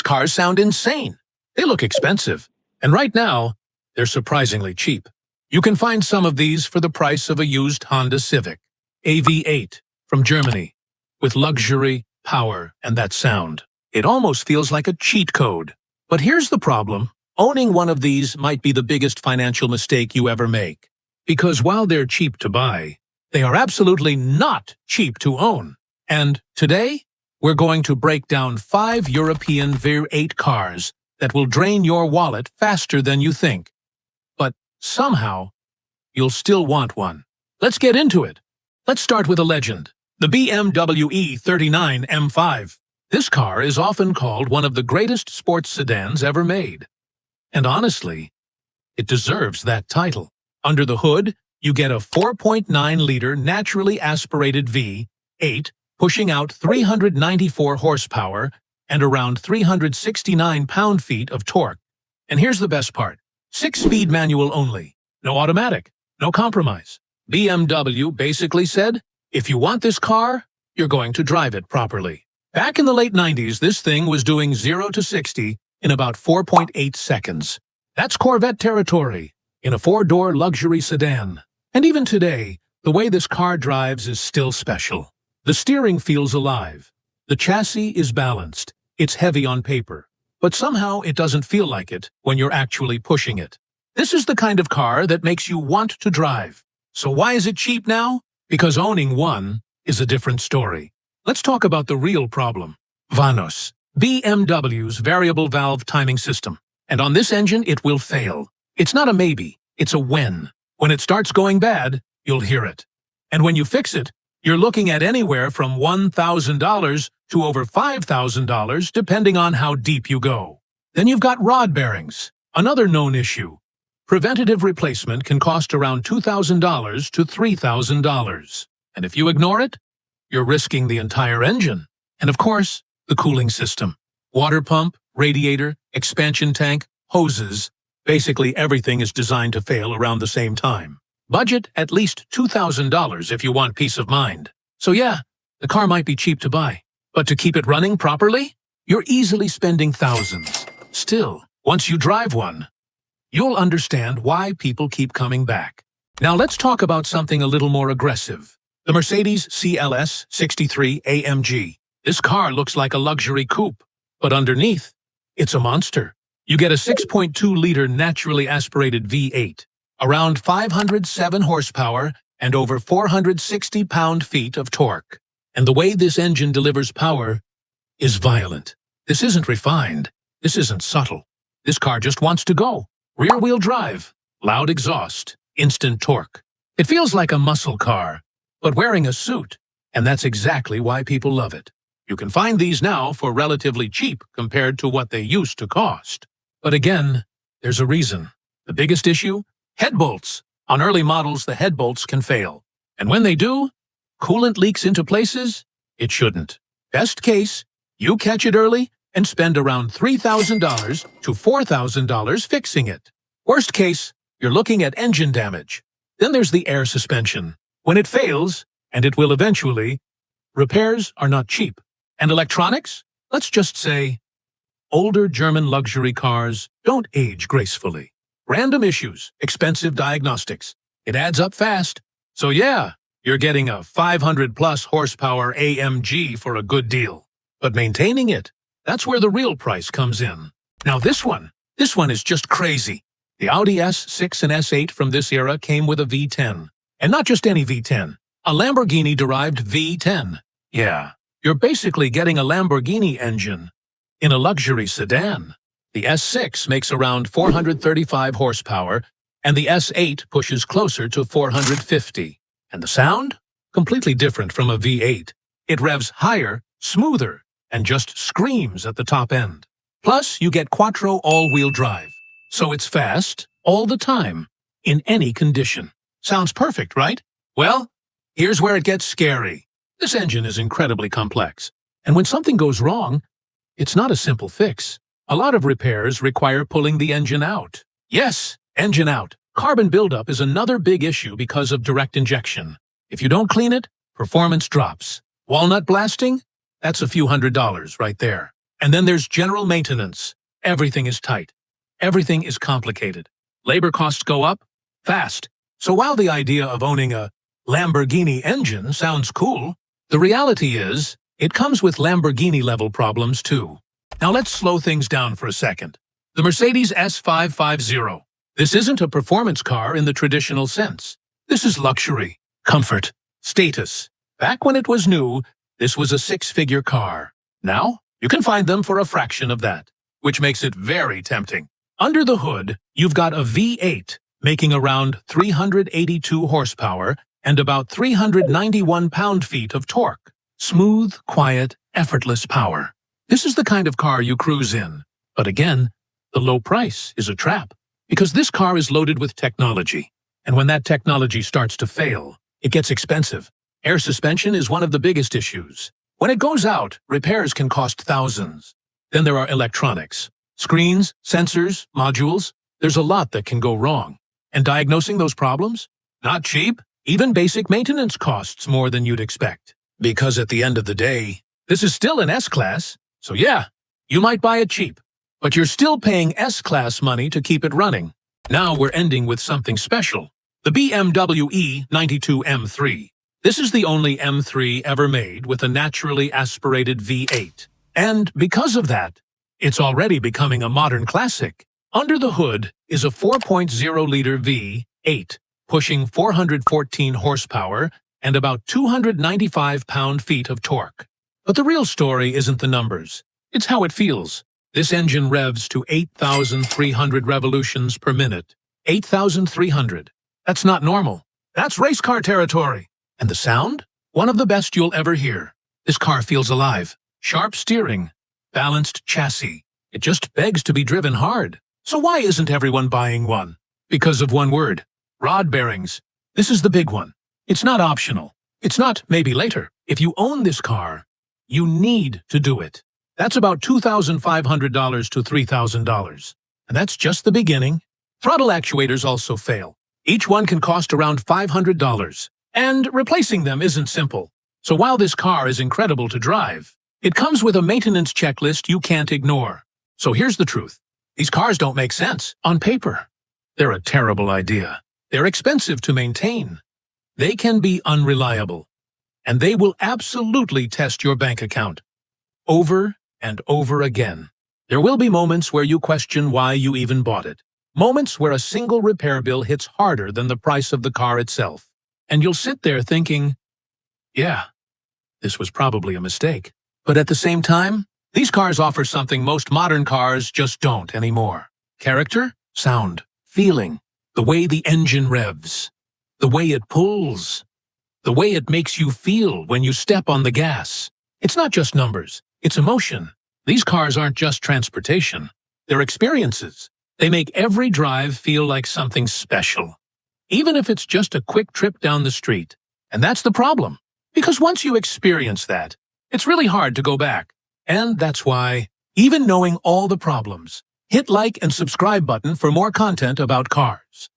cars sound insane. They look expensive. And right now, they're surprisingly cheap. You can find some of these for the price of a used Honda Civic AV8 from Germany, with luxury, power, and that sound. It almost feels like a cheat code. But here's the problem. Owning one of these might be the biggest financial mistake you ever make. Because while they're cheap to buy, they are absolutely not cheap to own. And today, we're going to break down 5 European V8 cars that will drain your wallet faster than you think. But somehow, you'll still want one. Let's get into it. Let's start with a legend, the BMW E39 M5. This car is often called one of the greatest sports sedans ever made. And honestly, it deserves that title. Under the hood, you get a 4.9-liter naturally aspirated V8, pushing out 394 horsepower and around 369 pound-feet of torque. And here's the best part. 6-speed manual only. No automatic. No compromise. BMW basically said, if you want this car, you're going to drive it properly. Back in the late 90s, this thing was doing 0 to 60 in about 4.8 seconds. That's Corvette territory in a 4-door luxury sedan. And even today, the way this car drives is still special. The steering feels alive. The chassis is balanced. It's heavy on paper. But somehow it doesn't feel like it when you're actually pushing it. This is the kind of car that makes you want to drive. So why is it cheap now? Because owning one is a different story. Let's talk about the real problem. Vanos, BMW's variable valve timing system. And on this engine, it will fail. It's not a maybe, it's a when. When it starts going bad, you'll hear it. And when you fix it, you're looking at anywhere from $1,000 to over $5,000, depending on how deep you go. Then you've got rod bearings, another known issue. Preventative replacement can cost around $2,000 to $3,000. And if you ignore it, you're risking the entire engine. And of course, the cooling system. Water pump, radiator, expansion tank, hoses. Basically everything is designed to fail around the same time. Budget at least $2,000 if you want peace of mind. So yeah, the car might be cheap to buy. But to keep it running properly, you're easily spending thousands. Still, once you drive one, you'll understand why people keep coming back. Now let's talk about something a little more aggressive. The Mercedes CLS63 AMG. This car looks like a luxury coupe, but underneath, it's a monster. You get a 6.2-liter naturally aspirated V8, around 507 horsepower and over 460 pound-feet of torque. And the way this engine delivers power is violent. This isn't refined. This isn't subtle. This car just wants to go. Rear-wheel drive, loud exhaust, instant torque. It feels like a muscle car, but wearing a suit, and that's exactly why people love it. You can find these now for relatively cheap compared to what they used to cost. But again, there's a reason. The biggest issue? Head bolts. On early models, the head bolts can fail. And when they do, coolant leaks into places it shouldn't. Best case, you catch it early and spend around $3,000 to $4,000 fixing it. Worst case, you're looking at engine damage. Then there's the air suspension. When it fails, and it will eventually, repairs are not cheap. And electronics? Let's just say, older German luxury cars don't age gracefully. Random issues, expensive diagnostics. It adds up fast. So yeah, you're getting a 500-plus horsepower AMG for a good deal. But maintaining it, that's where the real price comes in. Now this one is just crazy. The Audi S6 and S8 from this era came with a V10. And not just any V10, a Lamborghini-derived V10. Yeah, you're basically getting a Lamborghini engine in a luxury sedan. The S6 makes around 435 horsepower, and the S8 pushes closer to 450. And the sound? Completely different from a V8. It revs higher, smoother, and just screams at the top end. Plus, you get quattro all-wheel drive. So it's fast, all the time, in any condition. Sounds perfect, right? Well, here's where it gets scary. This engine is incredibly complex. And when something goes wrong, it's not a simple fix. A lot of repairs require pulling the engine out. Yes, engine out. Carbon buildup is another big issue because of direct injection. If you don't clean it, performance drops. Walnut blasting? That's a few $100s right there. And then there's general maintenance. Everything is tight. Everything is complicated. Labor costs go up fast. So while the idea of owning a Lamborghini engine sounds cool, the reality is it comes with Lamborghini-level problems too. Now let's slow things down for a second. The Mercedes S550. This isn't a performance car in the traditional sense. This is luxury, comfort, status. Back when it was new, this was a six-figure car. Now, you can find them for a fraction of that, which makes it very tempting. Under the hood, you've got a V8, making around 382 horsepower and about 391 pound-feet of torque. Smooth, quiet, effortless power. This is the kind of car you cruise in. But again, the low price is a trap, because this car is loaded with technology. And when that technology starts to fail, it gets expensive. Air suspension is one of the biggest issues. When it goes out, repairs can cost thousands. Then there are electronics. Screens, sensors, modules. There's a lot that can go wrong. And diagnosing those problems? Not cheap. Even basic maintenance costs more than you'd expect. Because at the end of the day, this is still an S-Class. So yeah, you might buy it cheap, but you're still paying S-Class money to keep it running. Now we're ending with something special. The BMW E39 M5. This is the only M3 ever made with a naturally aspirated V8. And because of that, it's already becoming a modern classic. Under the hood is a 4.0-liter V8, pushing 414 horsepower and about 295 pound-feet of torque. But the real story isn't the numbers. It's how it feels. This engine revs to 8,300 revolutions per minute. 8,300. That's not normal. That's race car territory. And the sound? One of the best you'll ever hear. This car feels alive. Sharp steering. Balanced chassis. It just begs to be driven hard. So why isn't everyone buying one? Because of one word. Rod bearings. This is the big one. It's not optional. It's not maybe later. If you own this car, you need to do it. That's about $2,500 to $3,000. And that's just the beginning. Throttle actuators also fail. Each one can cost around $500. And replacing them isn't simple. So while this car is incredible to drive, it comes with a maintenance checklist you can't ignore. So here's the truth. These cars don't make sense on paper. They're a terrible idea. They're expensive to maintain. They can be unreliable. And they will absolutely test your bank account. Over and over again. There will be moments where you question why you even bought it. Moments where a single repair bill hits harder than the price of the car itself. And you'll sit there thinking, yeah, this was probably a mistake. But at the same time, these cars offer something most modern cars just don't anymore. Character, sound, feeling, the way the engine revs, the way it pulls, the way it makes you feel when you step on the gas. It's not just numbers, it's emotion. These cars aren't just transportation, they're experiences. They make every drive feel like something special, even if it's just a quick trip down the street. And that's the problem, because once you experience that, it's really hard to go back. And that's why, even knowing all the problems, hit like and subscribe button for more content about cars.